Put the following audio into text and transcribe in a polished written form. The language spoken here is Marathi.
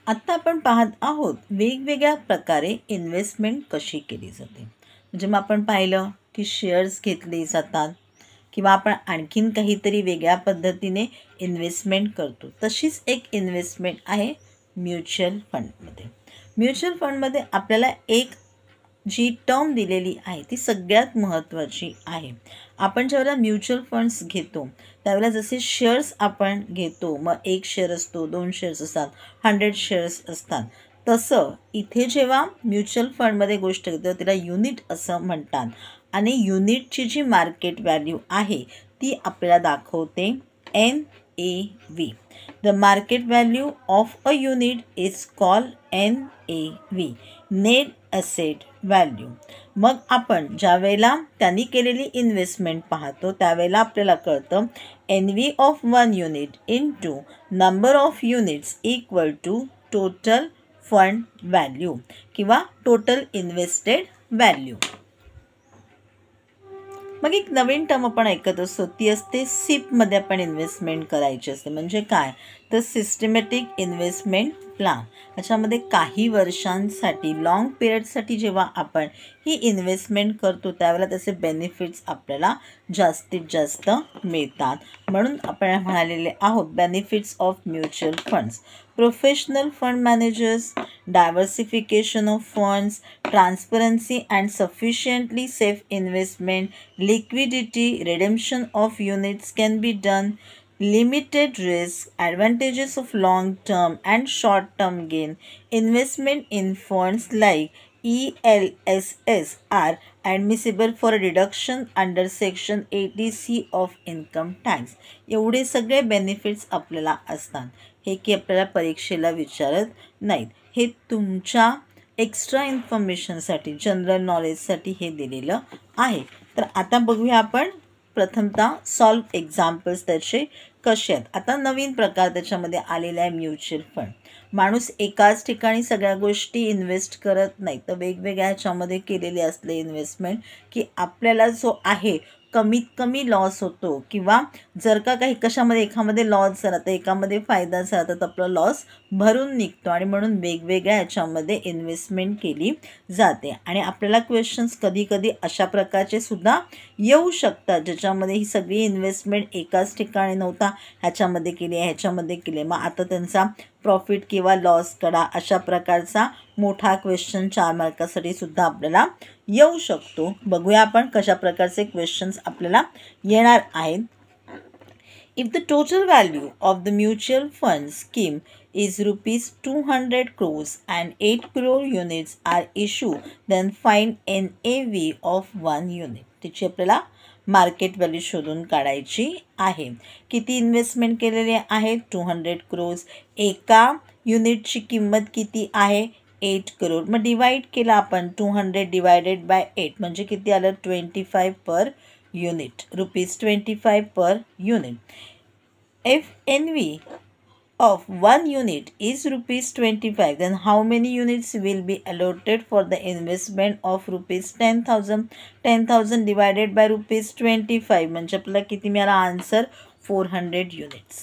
आता आपण पाहत आहोत वेगवेगळ्या प्रकारे इन्व्हेस्टमेंट कशी केली जाते. म्हणजे मग आपण पाहिलं की शेअर्स घेतले जातात किंवा आपण आणखीन काहीतरी वेगळ्या पद्धतीने इन्व्हेस्टमेंट करतो. तशीच एक इन्व्हेस्टमेंट आहे म्युच्युअल फंडमध्ये. म्युच्युअल फंडमध्ये आपल्याला एक जी टर्म दिलेली आहे ती सगळ्यात महत्त्वाची आहे. आपण ज्यावेळेला म्युच्युअल फंड्स घेतो त्यावेळेला जसे शेअर्स आपण घेतो, मग 1 शेअर असतो, 2 शेअर्स असतात, 100 शेअर्स असतात, तसं इथे जेव्हा म्युच्युअल फंडमध्ये गोष्ट घेतो तिला युनिट असं म्हणतात. आणि युनिटची जी मार्केट व्हॅल्यू आहे ती आपल्याला दाखवते NAV. The market value of a unit is called NAV, net asset value. मग आपण ज्या वेळेला त्यांनी केलेली इन्व्हेस्टमेंट पाहतो त्यावेळेला आपल्याला कळतं NV of 1 unit into number of units equal to total fund value किंवा टोटल इन्व्हेस्टेड व्हॅल्यू. मग एक नवीन टर्म आपण ऐकत असतो ती असते SIPमध्ये आपण इन्व्हेस्टमेंट करायची असते. म्हणजे काय तर सिस्टमॅटिक इन्व्हेस्टमेंट प्लॅन. याच्यामध्ये काही वर्षांसाठी लॉंग पिरियडसाठी जेव्हा आपण ही इन्व्हेस्टमेंट करतो त्यावेळेला त्याचे बेनिफिट्स आपल्याला जास्तीत जास्त मिळतात. म्हणून आपण म्हणालेले आहोत benefits of mutual funds. Professional fund managers, diversification of funds, transparency and sufficiently safe investment, liquidity, redemption of units can be done, limited risk, advantages of long term and short term gain. Investment in funds like ELSS are admissible for a deduction under section 80C of income tax. एवढे सगळे बेनिफिट्स आपल्याला असतात. हे की आपल्याला परीक्षेला विचारत नाहीत. हे तुमच्या एक्स्ट्रा इन्फॉर्मेशनसाठी जनरल नॉलेजसाठी हे दिलेलं आहे. तर आता बघूया आपण प्रथमतः सॉल्व एक्झाम्पल्स त्याचे कसे आहेत. आता नवीन प्रकार त्याच्यामध्ये आलेला आहे म्युच्युअल फंड. माणूस एकाच ठिकाणी सगळ्या गोष्टी इन्व्हेस्ट करत नाही तर वेगवेगळ्या ह्याच्यामध्ये केलेले असले इन्व्हेस्टमेंट की आपल्याला जो आहे कमीत कमी लॉस होतो किंवा जर का काही कशामध्ये एकामध्ये लॉस झाला तर एकामध्ये फायदा झाला तर आपला लॉस भरून निघतो. आणि म्हणून वेगवेगळ्या ह्याच्यामध्ये इन्व्हेस्टमेंट केली जाते. आणि आपल्याला क्वेश्चन्स कधी कधी अशा प्रकारचे सुद्धा येऊ शकतात ज्याच्यामध्ये ही सगळी इन्व्हेस्टमेंट एकाच ठिकाणी नव्हता ह्याच्यामध्ये केली आहे ह्याच्यामध्ये केली आहे, मग आता त्यांचा प्रॉफिट किंवा लॉस कडा अशा प्रकारचा मोठा क्वेश्चन 4 मार्कासाठी सुद्धा आपल्याला येऊ शकतो. बघूया आपण कशा प्रकारचे क्वेश्चन्स आपल्याला येणार आहेत. If the total value of the mutual fund scheme is rupees 200 crores and 8 crore units are issued, then find NAV of 1 unit. तिची आपल्याला मार्केट व्हॅल्यू शोधून काढायची आहे. किती इन्व्हेस्टमेंट केलेले आहे 200 क्रोर्स. एका युनिटची किंमत किती आहे 8 करोड. मग डिवाइड केला आपण 200 डिवायडेड बाय 8 म्हणजे किती आलं 25 per unit, rupees 25 per unit. If NV of 1 unit is rupees 25, then how many units will be allotted for the investment of rupees 10,000? 10,000 divided by rupees 25 म्हणजे आपल्याला किती मिळाला आन्सर 400 युनिट्स.